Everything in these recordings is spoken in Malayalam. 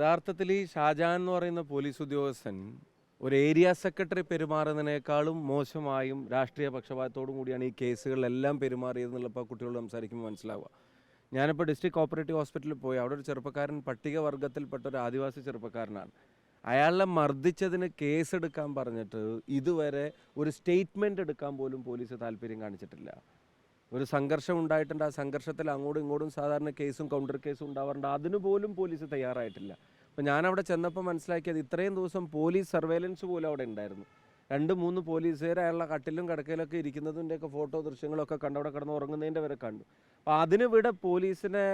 യഥാർത്ഥത്തിൽ ഈ ഷാജഹാൻ എന്ന് പറയുന്ന പോലീസ് ഉദ്യോഗസ്ഥൻ ഒരു ഏരിയ സെക്രട്ടറി പെരുമാറുന്നതിനേക്കാളും മോശമായും രാഷ്ട്രീയ പക്ഷപാതത്തോടും കൂടിയാണ് ഈ കേസുകളിലെല്ലാം പെരുമാറിയതെന്നുള്ളപ്പോൾ കുട്ടികളോട് സംസാരിക്കുമ്പോൾ മനസ്സിലാവുക. ഞാനിപ്പോൾ ഡിസ്ട്രിക്ട് കോപ്പറേറ്റീവ് ഹോസ്പിറ്റലിൽ പോയി. അവിടെ ഒരു ചെറുപ്പക്കാരൻ പട്ടികവർഗത്തിൽപ്പെട്ട ഒരു ആദിവാസി ചെറുപ്പക്കാരനാണ്. അയാളെ മർദ്ദിച്ചതിന് കേസെടുക്കാൻ പറഞ്ഞിട്ട് ഇതുവരെ ഒരു സ്റ്റേറ്റ്മെൻറ്റ് എടുക്കാൻ പോലും പോലീസ് താല്പര്യം കാണിച്ചിട്ടില്ല. ഒരു സംഘർഷം ഉണ്ടായിട്ടുണ്ട്. ആ സംഘർഷത്തിൽ അങ്ങോട്ടും ഇങ്ങോട്ടും സാധാരണ കേസും കൗണ്ടർ കേസും ഉണ്ടാവാറുണ്ട്. അതിനുപോലും പോലീസ് തയ്യാറായിട്ടില്ല. അപ്പോൾ ഞാനവിടെ ചെന്നപ്പോൾ മനസ്സിലാക്കിയത് ഇത്രയും ദിവസം പോലീസ് സർവേലൻസ് പോലും അവിടെ ഉണ്ടായിരുന്നു. 2-3 പോലീസുകാർ അയാളുടെ കട്ടിലും കിടക്കയിലൊക്കെ ഇരിക്കുന്നതിൻ്റെയൊക്കെ ഫോട്ടോ ദൃശ്യങ്ങളൊക്കെ കണ്ട് അവിടെ കിടന്ന് ഉറങ്ങുന്നതിൻ്റെ വരെ കണ്ടു. അപ്പോൾ അതിനിവിടെ പോലീസിനെ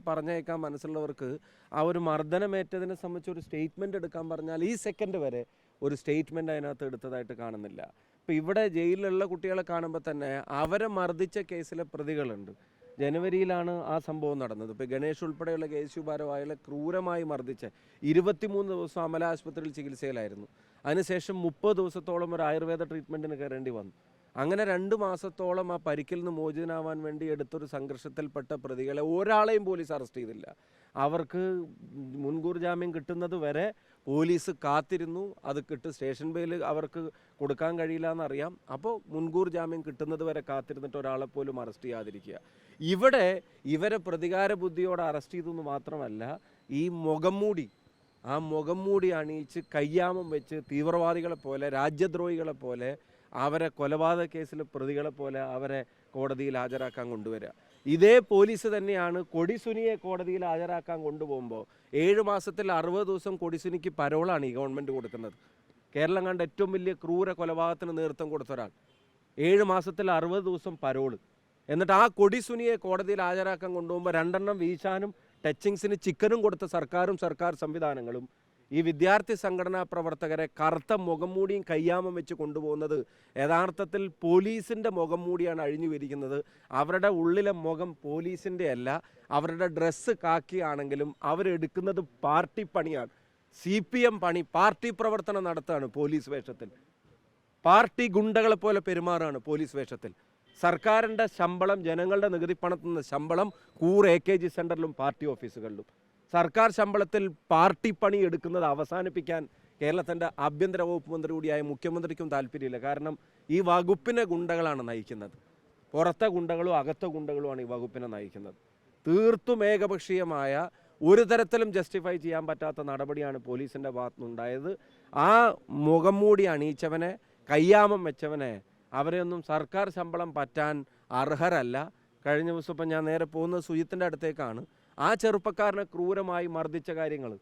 പറഞ്ഞയക്കാൻ മനസ്സുള്ളവർക്ക് ആ ഒരു മർദ്ദനമേറ്റതിനെ സംബന്ധിച്ച് ഒരു സ്റ്റേറ്റ്മെൻറ്റ് എടുക്കാൻ പറഞ്ഞാൽ ഈ സെക്കൻഡ് വരെ ഒരു സ്റ്റേറ്റ്മെൻറ്റ് അതിനകത്ത് എടുത്തതായിട്ട് കാണുന്നില്ല. ഇപ്പോൾ ഇവിടെ ജയിലിലുള്ള കുട്ടികളെ കാണുമ്പോൾ തന്നെ അവരെ മർദ്ദിച്ച കേസിലെ പ്രതികളുണ്ട്. ജനുവരിയിലാണ് ആ സംഭവം നടന്നത്. ഇപ്പോൾ ഗണേഷ് ഉൾപ്പെടെയുള്ള KSU ഭാരവാഹികളെ ക്രൂരമായി മർദ്ദിച്ച് 23 ദിവസം അമല ആശുപത്രിയിൽ ചികിത്സയിലായിരുന്നു. അതിനുശേഷം 30 ദിവസത്തോളം ഒരു ആയുർവേദ ട്രീറ്റ്മെൻറ്റിന് കയറേണ്ടി വന്നു. അങ്ങനെ 2 മാസത്തോളം ആ പരിക്കിൽ നിന്ന് മോചിതനാവാൻ വേണ്ടി എടുത്തൊരു സംഘർഷത്തിൽപ്പെട്ട പ്രതികളെ ഒരാളെയും പോലീസ് അറസ്റ്റ് ചെയ്തില്ല. അവർക്ക് മുൻകൂർ ജാമ്യം കിട്ടുന്നത് വരെ പോലീസ് കാത്തിരുന്നു. അത് സ്റ്റേഷൻ ബെയിൽ അവർക്ക് കൊടുക്കാൻ കഴിയില്ല എന്നറിയാം. അപ്പോൾ മുൻകൂർ ജാമ്യം കിട്ടുന്നത് വരെ കാത്തിരുന്നിട്ട് ഒരാളെ പോലും അറസ്റ്റ് ചെയ്യാതിരിക്കുക. ഇവിടെ ഇവരെ പ്രതികാര ബുദ്ധിയോടെ അറസ്റ്റ് ചെയ്തെന്ന് മാത്രമല്ല, ഈ ആ മുഖം മൂടി അണിയിച്ച് കയ്യാമം വെച്ച് തീവ്രവാദികളെ പോലെ രാജ്യദ്രോഹികളെ പോലെ അവരെ കൊലപാതക കേസിലെ പ്രതികളെ പോലെ അവരെ കോടതിയിൽ ഹാജരാക്കാൻ കൊണ്ടുവരിക. ഇതേ പോലീസ് തന്നെയാണ് കൊടിസുനിയെ കോടതിയിൽ ഹാജരാക്കാൻ കൊണ്ടുപോകുമ്പോൾ 7 മാസത്തിൽ 60 ദിവസം കൊടിസുനിക്ക് പരോളാണ് ഈ ഗവൺമെൻറ് കൊടുക്കുന്നത്. കേരളം കണ്ട ഏറ്റവും വലിയ ക്രൂര കൊലപാതകത്തിന് നേതൃത്വം കൊടുത്ത ഒരാൾ 7 മാസത്തിൽ 60 ദിവസം പരോള്. എന്നിട്ട് ആ കൊടിസുനിയെ കോടതിയിൽ ഹാജരാക്കാൻ കൊണ്ടുപോകുമ്പോൾ 2 എണ്ണം വീശാനും ടച്ചിങ്സിന് ചിക്കനും കൊടുത്ത സർക്കാർ സംവിധാനങ്ങളും ഈ വിദ്യാർത്ഥി സംഘടനാ പ്രവർത്തകരെ കറുത്ത മുഖം മൂടിയും കയ്യാമം വെച്ച് കൊണ്ടുപോകുന്നത് യഥാർത്ഥത്തിൽ പോലീസിൻ്റെ മുഖം മൂടിയാണ് അഴിഞ്ഞു വരിക്കുന്നത്. അവരുടെ ഉള്ളിലെ മുഖം പോലീസിൻ്റെ അല്ല. അവരുടെ ഡ്രസ്സ് കാക്കിയാണെങ്കിലും അവരെടുക്കുന്നത് പാർട്ടി പണിയാണ്. CPM പണി, പാർട്ടി പ്രവർത്തനം നടത്തുകയാണ് പോലീസ് വേഷത്തിൽ. പാർട്ടി ഗുണ്ടകളെ പോലെ പെരുമാറാണ് പോലീസ് വേഷത്തിൽ. സർക്കാരിൻ്റെ ശമ്പളം, ജനങ്ങളുടെ നികുതി പണത്തിൽ നിന്ന് ശമ്പളം കൂർ AKG സെൻറ്ററിലും പാർട്ടി ഓഫീസുകളിലും. സർക്കാർ ശമ്പളത്തിൽ പാർട്ടി പണി എടുക്കുന്നത് അവസാനിപ്പിക്കാൻ കേരളത്തിൻ്റെ ആഭ്യന്തര വകുപ്പ് മന്ത്രി കൂടിയായ മുഖ്യമന്ത്രിക്കും താല്പര്യമില്ല. കാരണം ഈ വകുപ്പിനെ ഗുണ്ടകളാണ് നയിക്കുന്നത്. പുറത്തെ ഗുണ്ടകളും അകത്തെ ഗുണ്ടകളുമാണ് ഈ വകുപ്പിനെ നയിക്കുന്നത്. തീർത്തും ഏകപക്ഷീയമായ, ഒരു തരത്തിലും ജസ്റ്റിഫൈ ചെയ്യാൻ പറ്റാത്ത നടപടിയാണ് പോലീസിൻ്റെ ഭാഗത്തുനിന്നുണ്ടായത്. ആ മുഖം മൂടി അണിയിച്ചവനെ, കയ്യാമം വെച്ചവനെ, അവരെയൊന്നും സർക്കാർ ശമ്പളം പറ്റാൻ അർഹരല്ല. കഴിഞ്ഞ ദിവസം ഇപ്പം ഞാൻ നേരെ പോകുന്നത് സുജിത്തിൻ്റെ അടുത്തേക്കാണ്. ആ ചെറുപ്പക്കാരനെ ക്രൂരമായി മർദ്ദിച്ച കാര്യങ്ങൾ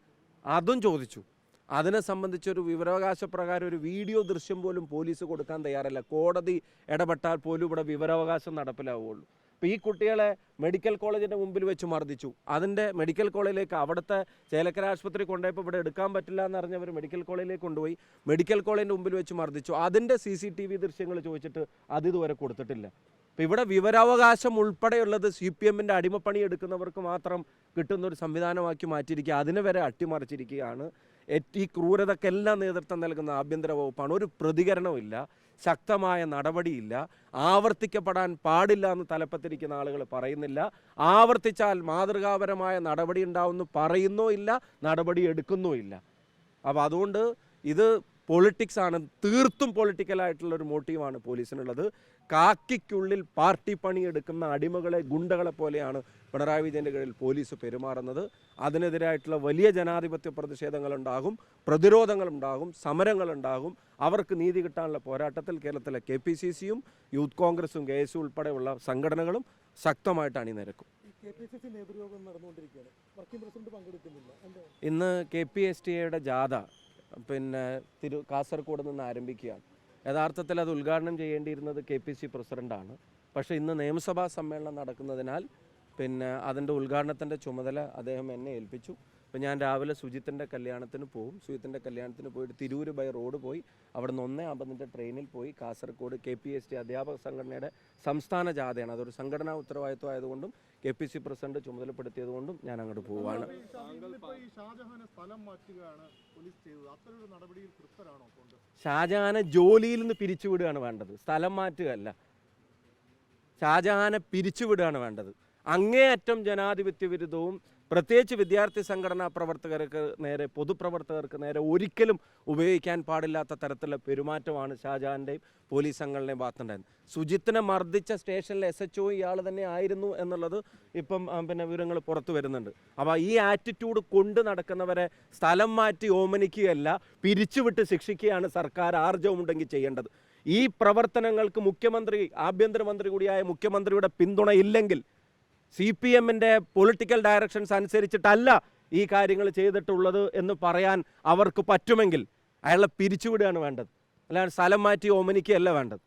അതും ചോദിച്ചു. അതിനെ സംബന്ധിച്ചൊരു വിവരാവകാശ പ്രകാരം ഒരു വീഡിയോ ദൃശ്യം പോലും പോലീസ് കൊടുക്കാൻ തയ്യാറല്ല. കോടതി ഇടപെട്ടാൽ പോലും ഇവിടെ വിവരാവകാശം നടപ്പിലാവുകയുള്ളൂ. അപ്പോൾ ഈ കുട്ടികളെ മെഡിക്കൽ കോളേജിൻ്റെ മുമ്പിൽ വെച്ച് മർദ്ദിച്ചു. അതിൻ്റെ മെഡിക്കൽ കോളേജിലേക്ക് അവിടുത്തെ ചേലക്കര ആശുപത്രി കൊണ്ടുപോയപ്പോൾ ഇവിടെ എടുക്കാൻ പറ്റില്ല എന്നറിഞ്ഞവർ മെഡിക്കൽ കോളേജിലേക്ക് കൊണ്ടുപോയി. മെഡിക്കൽ കോളേജിൻ്റെ മുമ്പിൽ വെച്ച് മർദ്ദിച്ചു. അതിൻ്റെ CCTV ദൃശ്യങ്ങൾ ചോദിച്ചിട്ട് അത് ഇതുവരെ കൊടുത്തിട്ടില്ല. അപ്പോൾ ഇവിടെ വിവരാവകാശം ഉൾപ്പെടെയുള്ളത് CPMൻ്റെ അടിമപ്പണി എടുക്കുന്നവർക്ക് മാത്രം കിട്ടുന്നൊരു സംവിധാനമാക്കി മാറ്റിയിരിക്കുക. അതിനെ വരെ അട്ടിമറിച്ചിരിക്കുകയാണ്. ഈ ക്രൂരതക്കെല്ലാം നേതൃത്വം നൽകുന്ന ആഭ്യന്തര വകുപ്പാണ്. ഒരു പ്രതികരണമില്ല, ശക്തമായ നടപടിയില്ല. ആവർത്തിക്കപ്പെടാൻ പാടില്ല എന്ന് തലപ്പത്തിരിക്കുന്ന ആളുകൾ പറയുന്നില്ല. ആവർത്തിച്ചാൽ മാതൃകാപരമായ നടപടി ഉണ്ടാവുമെന്ന് പറയുന്നോ ഇല്ല, നടപടി എടുക്കുന്നോ ഇല്ല. അപ്പോൾ അതുകൊണ്ട് ഇത് പൊളിറ്റിക്സ് ആണ്. തീർത്തും പൊളിറ്റിക്കലായിട്ടുള്ളൊരു മോട്ടീവാണ് പോലീസിനുള്ളത്. കാക്കിക്കുള്ളിൽ പാർട്ടി പണിയെടുക്കുന്ന അടിമകളെ, ഗുണ്ടകളെ പോലെയാണ് പിണറായി വിജയൻ്റെ കീഴിൽ പോലീസ് പെരുമാറുന്നത്. അതിനെതിരായിട്ടുള്ള വലിയ ജനാധിപത്യ പ്രതിഷേധങ്ങളുണ്ടാകും, പ്രതിരോധങ്ങളുണ്ടാകും, സമരങ്ങളുണ്ടാകും. അവർക്ക് നീതി കിട്ടാനുള്ള പോരാട്ടത്തിൽ കേരളത്തിലെ KPCCയും യൂത്ത് കോൺഗ്രസും KSU ഉൾപ്പെടെയുള്ള സംഘടനകളും ശക്തമായിട്ട് അണിനിരക്കും. ഇന്ന് KPSTA ജാഥ കാസർഗോഡ് നിന്ന് ആരംഭിക്കുകയാണ്. യഥാർത്ഥത്തിൽ അത് ഉദ്ഘാടനം ചെയ്യേണ്ടിയിരുന്നത് KPC പ്രസിഡൻ്റാണ്. പക്ഷേ ഇന്ന് നിയമസഭാ സമ്മേളനം നടക്കുന്നതിനാൽ അതിൻ്റെ ഉദ്ഘാടനത്തിൻ്റെ ചുമതല അദ്ദേഹം എന്നെ ഏൽപ്പിച്ചു. അപ്പോൾ ഞാൻ രാവിലെ സുജിത്തിൻ്റെ കല്യാണത്തിന് പോകും. സുജിത്തിൻ്റെ കല്യാണത്തിന് പോയിട്ട് തിരൂർ ബൈ റോഡ് പോയി അവിടുന്ന് 1:50 ട്രെയിനിൽ പോയി കാസർഗോഡ് KPSTA അധ്യാപക സംഘടനയുടെ സംസ്ഥാന ജാഥയാണ്. അതൊരു സംഘടനാ ഉത്തരവാദിത്വം ആയതുകൊണ്ടും KPC പ്രസിഡന്റ് ചുമതലപ്പെടുത്തിയതുകൊണ്ടും ഞാൻ അങ്ങോട്ട് പോവുകയാണ്. ഷാജഹാനെ ജോലിയിൽ നിന്ന് പിരിച്ചുവിടുകയാണ് വേണ്ടത്, സ്ഥലം മാറ്റുകയല്ല. ഷാജഹാനെ പിരിച്ചുവിടുകയാണ് വേണ്ടത്. അങ്ങേയറ്റം ജനാധിപത്യ വിരുദ്ധവും പ്രത്യേകിച്ച് വിദ്യാർത്ഥി സംഘടനാ പ്രവർത്തകർക്ക് നേരെ, പൊതുപ്രവർത്തകർക്ക് നേരെ ഒരിക്കലും ഉപയോഗിക്കാൻ പാടില്ലാത്ത തരത്തിലുള്ള പെരുമാറ്റമാണ് ഷാജഹാൻ്റെയും പോലീസ് അംഗങ്ങളുടെയും ഭാഗത്തുണ്ടായിരുന്നത്. സുജിത്തിനെ മർദ്ദിച്ച സ്റ്റേഷനിലെ SHO ഇയാൾ തന്നെ ആയിരുന്നു എന്നുള്ളത് ഇപ്പം വിവരങ്ങൾ പുറത്തു വരുന്നുണ്ട്. അപ്പോൾ ഈ ആറ്റിറ്റ്യൂഡ് കൊണ്ട് നടക്കുന്നവരെ സ്ഥലം മാറ്റി ഓമനിക്കുകയല്ല, പിരിച്ചുവിട്ട് ശിക്ഷിക്കുകയാണ് സർക്കാർ ആർജവമുണ്ടെങ്കിൽ ചെയ്യേണ്ടത്. ഈ പ്രവർത്തനങ്ങൾക്ക് മുഖ്യമന്ത്രി, ആഭ്യന്തരമന്ത്രി കൂടിയായ മുഖ്യമന്ത്രിയുടെ പിന്തുണ ഇല്ലെങ്കിൽ, CPMൻ്റെ പൊളിറ്റിക്കൽ ഡയറക്ഷൻസ് അനുസരിച്ചിട്ടല്ല ഈ കാര്യങ്ങൾ ചെയ്തിട്ടുള്ളത് എന്ന് പറയാൻ അവർക്ക് പറ്റുമെങ്കിൽ അയാളെ പിരിച്ചുവിടുകയാണ് വേണ്ടത്, അല്ലാതെ സ്ഥലം മാറ്റി ഓമനിക്കുകയല്ല വേണ്ടത്.